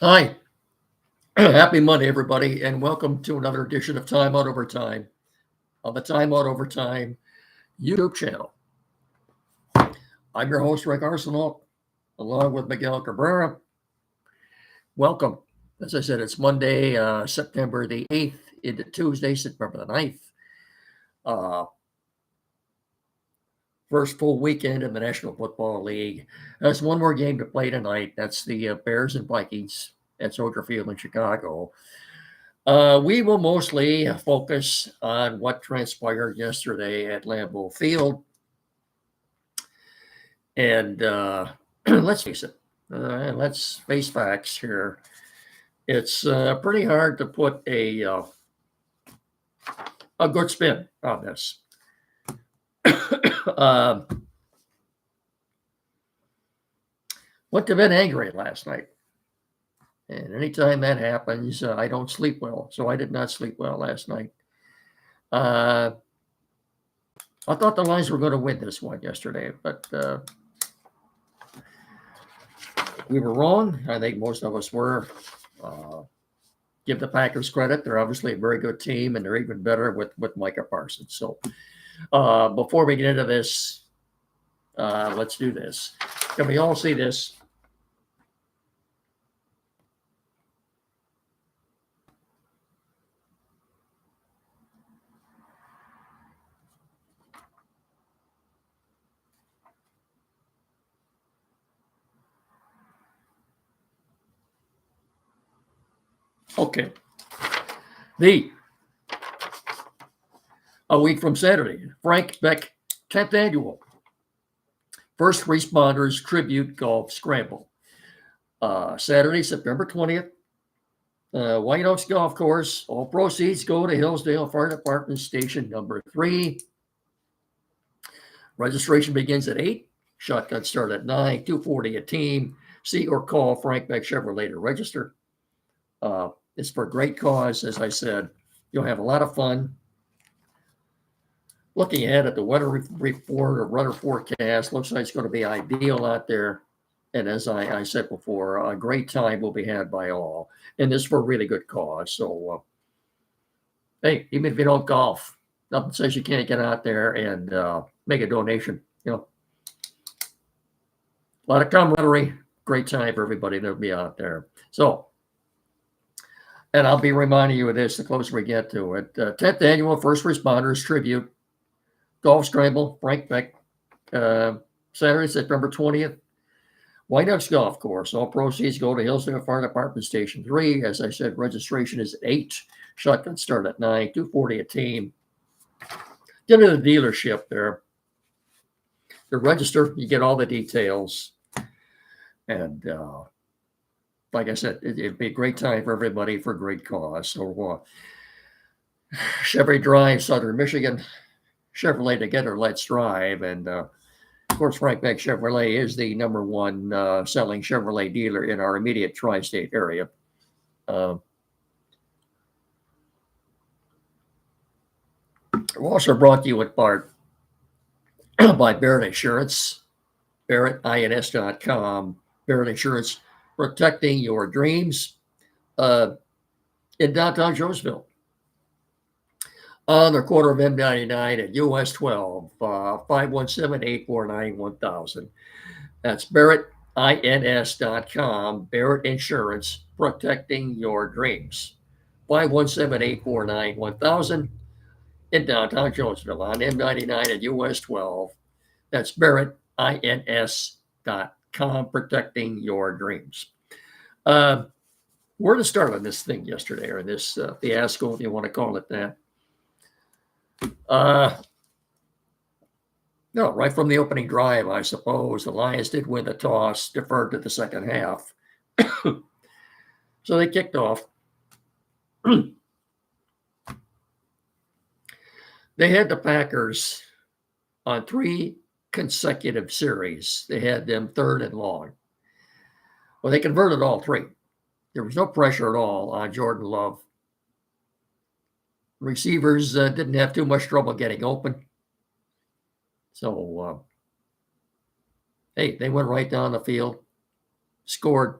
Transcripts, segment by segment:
Hi, happy Monday, everybody, and welcome to another edition of Time Out Overtime on the Time Out Overtime YouTube channel. I'm your host, Rick Arsenal, along with Miguel Cabrera. Welcome. As I said, it's Monday, September the 8th into Tuesday, September the 9th. First full weekend in the National Football League. There's one more game to play tonight. That's the Bears and Vikings at Soldier Field in Chicago. We will mostly focus on what transpired yesterday at Lambeau Field. And let's face it, let's face facts here. It's pretty hard to put a good spin on this. Went to bed angry last night. And anytime that happens, I don't sleep well. So I did not sleep well last night. I thought the Lions were going to win this one yesterday, but we were wrong. I think most of us were. Give the Packers credit. They're obviously a very good team, and they're even better with Micah Parsons. So before we get into this, let's do this. Can we all see this? Okay. A week from Saturday, Frank Beck 10th annual First Responders Tribute Golf Scramble. Saturday, September 20th, White Oaks Golf Course. All proceeds go to Hillsdale Fire Department Station number 3. Registration begins at 8. Shotgun start at 9. $240 a team. See or call Frank Beck Chevrolet to register. It's for a great cause, as I said. You'll have a lot of fun. Looking ahead at the weather report or weather forecast, looks like it's going to be ideal out there. And as I said before, a great time will be had by all. And this is for a really good cause. So, hey, even if you don't golf, nothing says you can't get out there and make a donation. You know, a lot of camaraderie, great time for everybody that'll be out there. So, and I'll be reminding you of this the closer we get to it. 10th Annual First Responders Tribute Golf Scramble, Frank Beck, Saturday, September 20th. White Oaks Golf Course. All proceeds go to Hillsdale Fire Department Station 3. As I said, registration is at 8. Shotgun start at 9. $240 a team. Get to the dealership there. To register, you get all the details. And like I said, it'd be a great time for everybody for a great cause. So Chevy Drive, Southern Michigan. Chevrolet together, let's drive. And of course, Frank Beck Chevrolet is the number one selling Chevrolet dealer in our immediate tri-state area. We're also brought to you in part by Barrett Insurance, BarrettINS.com. Barrett Insurance, protecting your dreams in downtown Jonesville. On the corner of M99 at US 12, 517-849-1000. That's BarrettINS.com, Barrett Insurance, protecting your dreams. 517-849-1000 in downtown Jonesville on M99 at US 12. That's BarrettINS.com, protecting your dreams. Where to start on this thing yesterday, or this fiasco, if you want to call it that. No, right from the opening drive, I suppose. The Lions did win the toss, deferred to the second half. So they kicked off. They had the Packers on 3 consecutive series. They had them 3rd and long. Well, they converted all 3. There was no pressure at all on Jordan Love. Receivers didn't have too much trouble getting open. So, hey, they went right down the field, scored.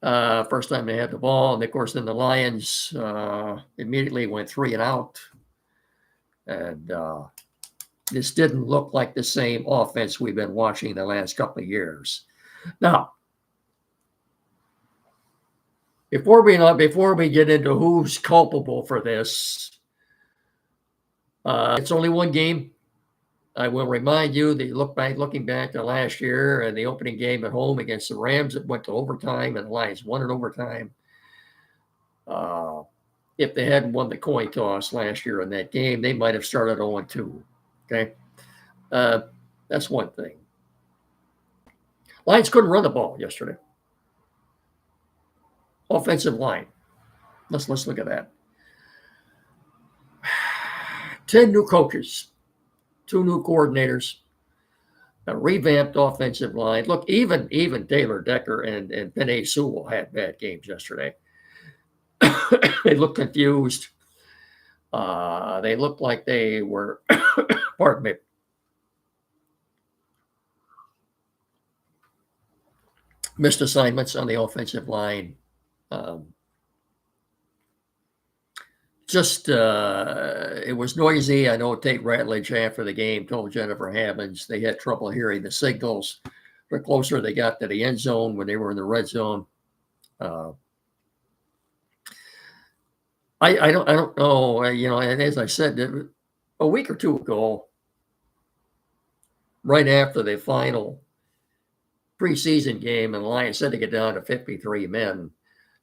First time they had the ball. And of course, then the Lions immediately went 3 and out. And this didn't look like the same offense we've been watching the last couple of years. Now, before we get into who's culpable for this, it's only one game. I will remind you that looking back to last year and the opening game at home against the Rams, it went to overtime and the Lions won in overtime. If they hadn't won the coin toss last year in that game, they might have started 0-2. Okay. That's one thing. Lions couldn't run the ball yesterday. Offensive line. Let's look at that. 10 new coaches, 2 new coordinators, a revamped offensive line. Look, even Taylor Decker and Penei Sewell had bad games yesterday. They looked confused. They looked like they were, pardon me, missed assignments on the offensive line. It was noisy. I know Tate Ratledge after the game told Jennifer Hammonds they had trouble hearing the signals. The closer they got to the end zone when they were in the red zone. I don't know. And as I said a week or two ago, right after the final preseason game, and the Lions said to get down to 53 men.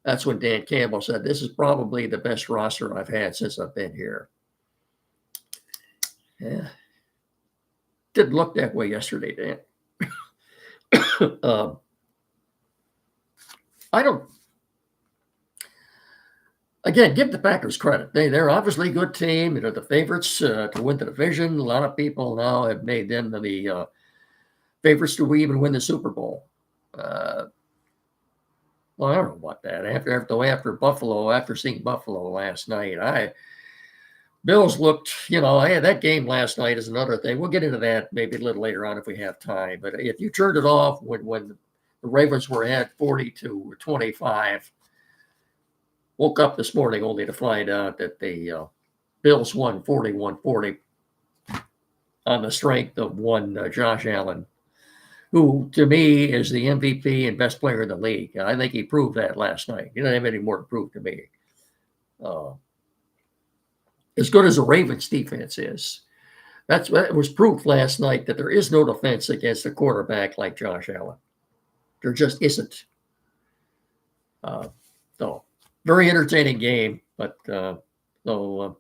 That's when Dan Campbell said, "This is probably the best roster I've had since I've been here." Yeah. Didn't look that way yesterday, Dan. I don't. Again, give the Packers credit. They're obviously a good team. They're the favorites to win the division. A lot of people now have made them the favorites to even win the Super Bowl. Well, I don't know about that. After seeing Buffalo last night, Bills looked, that game last night is another thing. We'll get into that maybe a little later on if we have time. But if you turned it off when the Ravens were at 42-25, woke up this morning only to find out that the Bills won 41-40 on the strength of one Josh Allen, who to me is the MVP and best player in the league. I think he proved that last night. He didn't have any more to prove to me. As good as the Ravens defense is, that was proof last night that there is no defense against a quarterback like Josh Allen. There just isn't. So very entertaining game, but a lot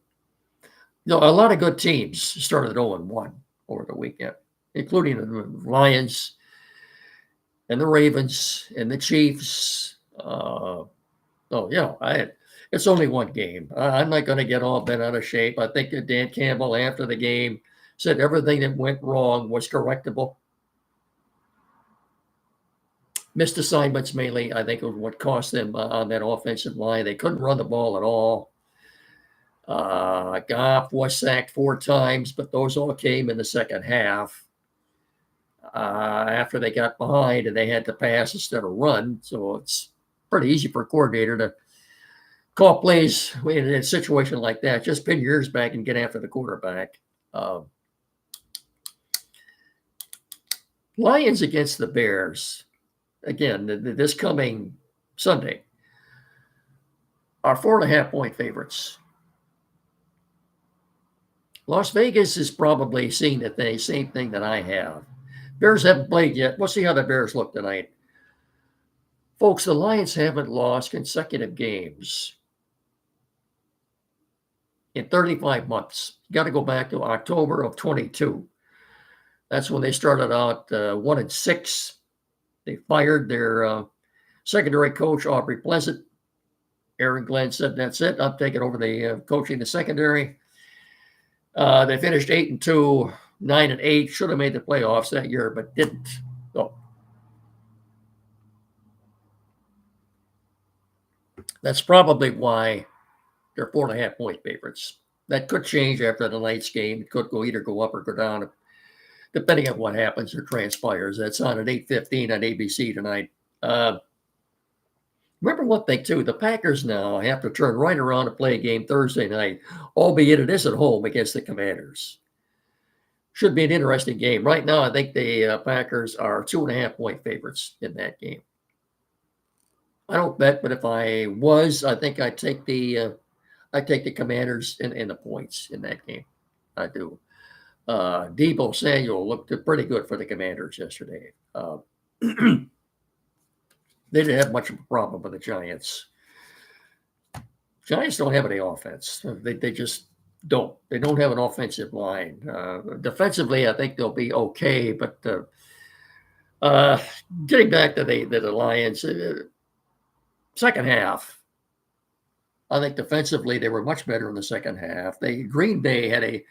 of good teams started 0-1 over the weekend, including the Lions and the Ravens and the Chiefs. It's only one game. I'm not going to get all bent out of shape. I think that Dan Campbell, after the game, said everything that went wrong was correctable. Missed assignments mainly, I think, was what cost them on that offensive line. They couldn't run the ball at all. Goff was sacked 4 times, but those all came in the second half. After they got behind and they had to pass instead of run. So it's pretty easy for a coordinator to call plays in a situation like that. Just pin your ears back and get after the quarterback. Lions against the Bears. Again, this coming Sunday are 4.5-point favorites. Las Vegas is probably seeing the same thing that I have. Bears haven't played yet. We'll see how the Bears look tonight. Folks, the Lions haven't lost consecutive games in 35 months. You got to go back to October of 22. That's when they started out 1-6. They fired their secondary coach, Aubrey Pleasant. Aaron Glenn said, "That's it. I'm taking over the coaching the secondary." They finished 8-2, 9-8. Should have made the playoffs that year, but didn't. So that's probably why they're 4.5-point favorites. That could change after tonight's game. It could either go up or go down, depending on what happens or transpires. That's on at 8:15 on ABC tonight. Remember one thing, too. The Packers now have to turn right around and play a game Thursday night, albeit it is at home against the Commanders. Should be an interesting game. Right now, I think the Packers are 2.5-point favorites in that game. I don't bet, but if I was, I think I'd take the Commanders in the points in that game. I do. Deebo Samuel looked pretty good for the Commanders yesterday. They didn't have much of a problem with the Giants. Giants don't have any offense. They just don't. They don't have an offensive line. Defensively, I think they'll be okay, but getting back to the Lions, second half, I think defensively they were much better in the second half. Green Bay had a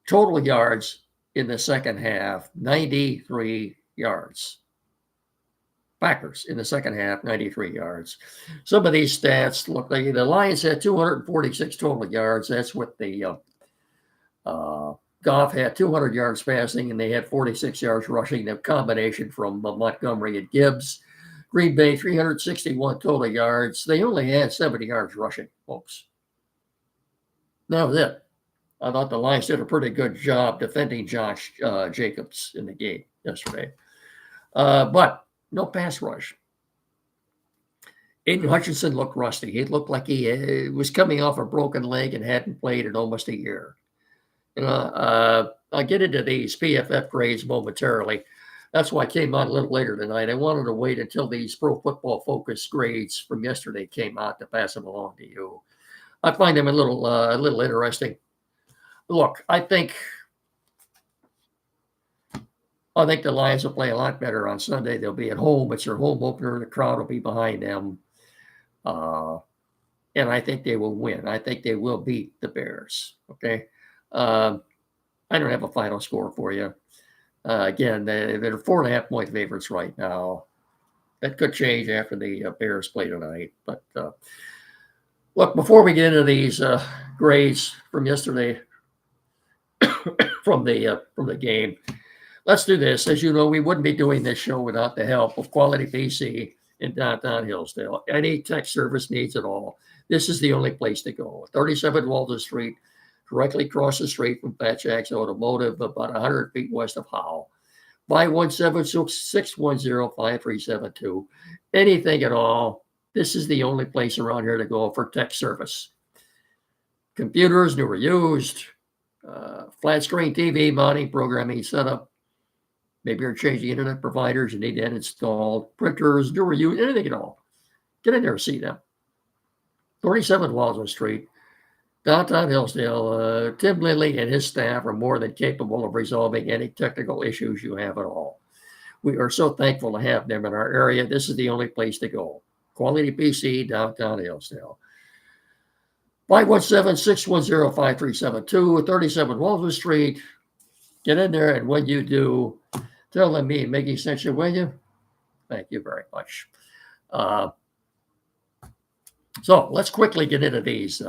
total yards in the second half, 93 yards. Packers in the second half, 93 yards. Some of these stats look like the Lions had 246 total yards. That's what the Goff had 200 yards passing, and they had 46 yards rushing. The combination from Montgomery and Gibbs. Green Bay, 361 total yards. They only had 70 yards rushing, folks. That was it. I thought the Lions did a pretty good job defending Josh Jacobs in the game yesterday. But no pass rush. Aiden Hutchinson looked rusty. He looked like he was coming off a broken leg and hadn't played in almost a year. I'll get into these PFF grades momentarily. That's why I came out a little later tonight. I wanted to wait until these Pro Football Focus grades from yesterday came out to pass them along to you. I find them a little interesting. Look, I think the Lions will play a lot better on Sunday. They'll be at home. It's their home opener. The crowd will be behind them. And I think they will win. I think they will beat the Bears. Okay. I don't have a final score for you. Again, they're 4.5-point favorites right now. That could change after the Bears play tonight. But look, before we get into these grades from yesterday, from the game, let's do this. As you know, we wouldn't be doing this show without the help of Quality PC in downtown Hillsdale. Any tech service needs it all. This is the only place to go. 37 Walton Street, directly across the street from Fat Jack's Automotive, about 100 feet west of Howell. 517-610-5372. Anything at all. This is the only place around here to go for tech service. Computers, new or used, flat screen TV, mounting, programming, setup. Maybe you're changing internet providers. You need to install printers, new or used, anything at all. Get in there and see them. 37 Walton Street, downtown Hillsdale. Tim Lindley and his staff are more than capable of resolving any technical issues you have at all. We are so thankful to have them in our area. This is the only place to go. Quality PC, downtown Hillsdale. 517-610-5372, 37 Walton Street. Get in there, and when you do, tell them me making sense, will you? Thank you very much. So let's quickly get into these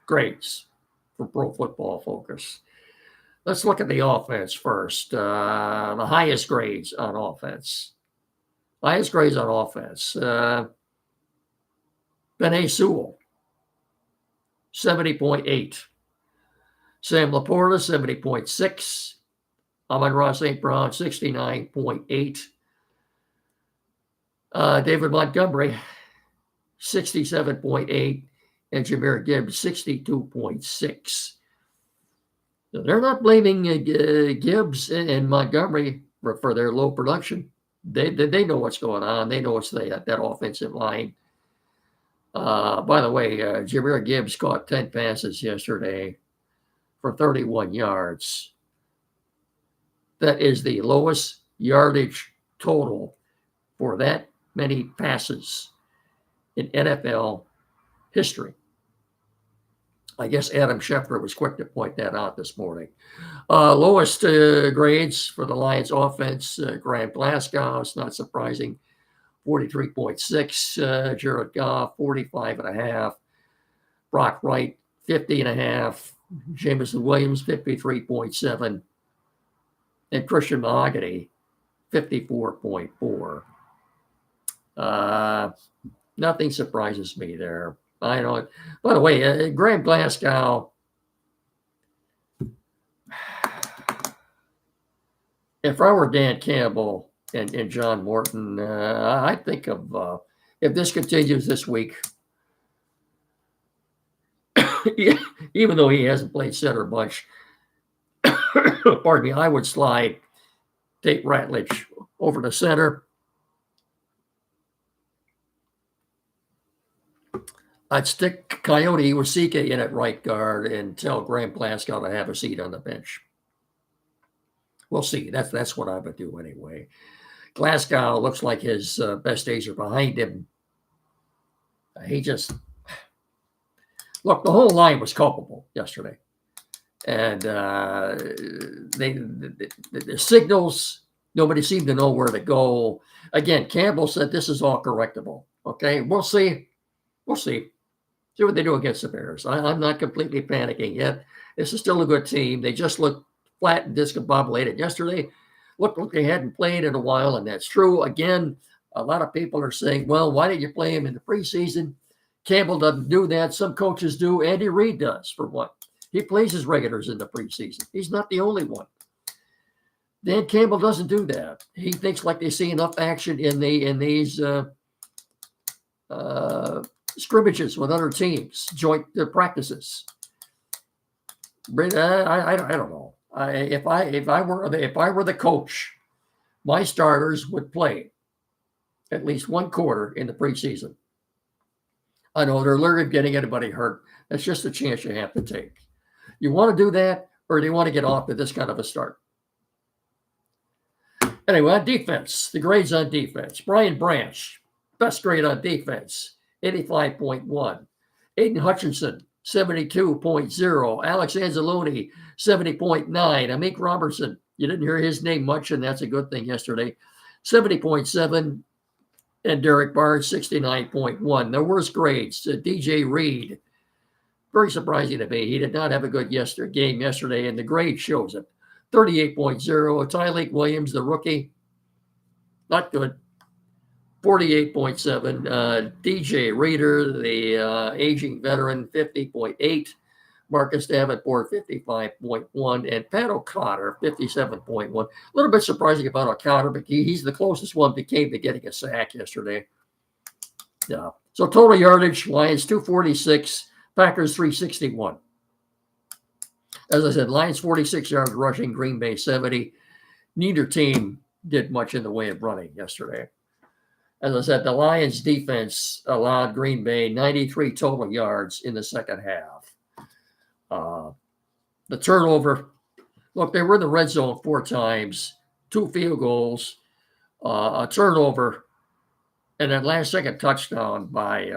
grades for Pro Football Focus. Let's look at the offense first. The highest grades on offense. Benet Sewell, 70.8. Sam Laporta, 70.6. Amon-Ra St. Brown, 69.8. David Montgomery, 67.8. And Jahmyr Gibbs, 62.6. They're not blaming Gibbs and Montgomery for their low production. They know what's going on. They know it's that offensive line. By the way, Jahmyr Gibbs caught 10 passes yesterday for 31 yards. That is the lowest yardage total for that many passes in NFL history. I guess Adam Schefter was quick to point that out this morning. Lowest grades for the Lions offense, Graham Glasgow, it's not surprising, 43.6. Jared Goff, 45.5. Brock Wright, 50.5. Jameson Williams, 53.7. And Christian Mahogany, 54.4. Nothing surprises me there. I know. By the way, Graham Glasgow. If I were Dan Campbell and John Morton, I think of if this continues this week, even though he hasn't played center much, pardon me, I would slide Tate Ratledge over to center. I'd stick Coyote Iwasika in at right guard and tell Graham Glasgow to have a seat on the bench. We'll see. That's what I would do anyway. Glasgow looks like his best days are behind him. He just look. The whole line was culpable yesterday, and the signals. Nobody seemed to know where to go. Again, Campbell said this is all correctable. Okay, we'll see. We'll see. See what they do against the Bears. I'm not completely panicking yet. This is still a good team. They just look flat and discombobulated yesterday. Looked like they hadn't played in a while, and that's true. Again, a lot of people are saying, well, why didn't you play him in the preseason? Campbell doesn't do that. Some coaches do. Andy Reid does, for one. He plays his regulars in the preseason. He's not the only one. Dan Campbell doesn't do that. He thinks like they see enough action in these scrimmages with other teams, joint practices. I don't know. If I were the coach, my starters would play at least one quarter in the preseason. I know they're learning getting anybody hurt. That's just a chance you have to take. You want to do that, or do you want to get off to this kind of a start? Anyway, on defense, the grades on defense. Brian Branch, best grade on defense, 85.1. Aiden Hutchinson, 72.0. Alex Anzalone, 70.9. Amik Robertson, you didn't hear his name much, and that's a good thing yesterday, 70.7. And Derek Barnes, 69.1. The worst grades, DJ Reed, very surprising to me. He did not have a good game yesterday, and the grade shows it. 38.0. Tyleek Williams, the rookie, not good. 48.7. DJ Reader, the aging veteran, 50.8. Marcus Davenport, 55.1. And Pat O'Connor, 57.1. A little bit surprising about O'Connor, but he's the closest one became to getting a sack yesterday. Yeah. So total yardage, Lions 246, Packers 361. As I said, Lions 46 yards rushing, Green Bay 70. Neither team did much in the way of running yesterday. As I said, the Lions defense allowed Green Bay 93 total yards in the second half. The turnover, look, they were in the red zone 4 times, 2 field goals, a turnover, and that last second touchdown by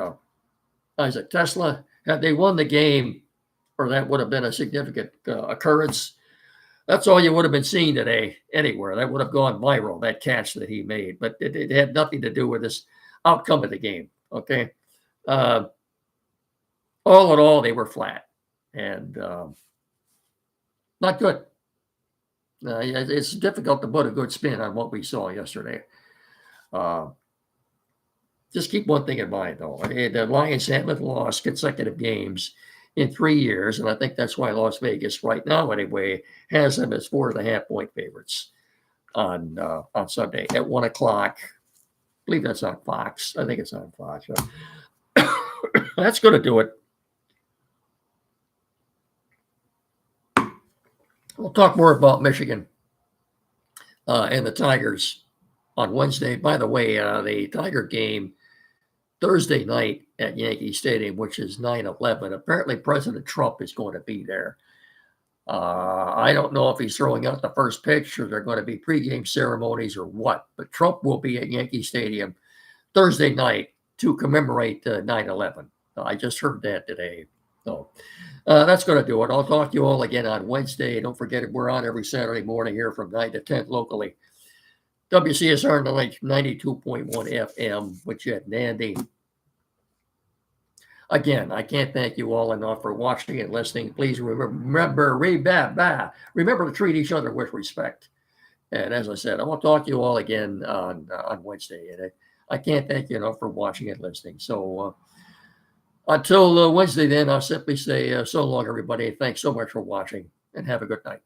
Isaac Tesla. Had they won the game, or that would have been a significant occurrence, that's all you would have been seeing today anywhere. That would have gone viral, that catch that he made. But it had nothing to do with this outcome of the game, okay? All in all, they were flat. And not good. It's difficult to put a good spin on what we saw yesterday. Just keep one thing in mind, though. The Lions haven't lost consecutive games in 3 years, and I think that's why Las Vegas, right now anyway, has them as 4.5-point favorites on Sunday at 1 o'clock. I believe that's on Fox. I think it's on Fox. That's going to do it. We'll talk more about Michigan and the Tigers on Wednesday. By the way, the Tiger game Thursday night at Yankee Stadium, which is 9/11. Apparently, President Trump is going to be there. I don't know if he's throwing out the first pitch or there are going to be pregame ceremonies or what, but Trump will be at Yankee Stadium Thursday night to commemorate 9/11. I just heard that today. So that's going to do it. I'll talk to you all again on Wednesday. Don't forget, we're on every Saturday morning here from 9 to 10 locally. WCSR in the link, 92.1 FM with Jet and Andy. Again, I can't thank you all enough for watching and listening. Please remember to treat each other with respect. And as I said, I will talk to you all again on Wednesday. And I can't thank you enough for watching and listening. So until Wednesday, then I'll simply say so long, everybody. Thanks so much for watching, and have a good night.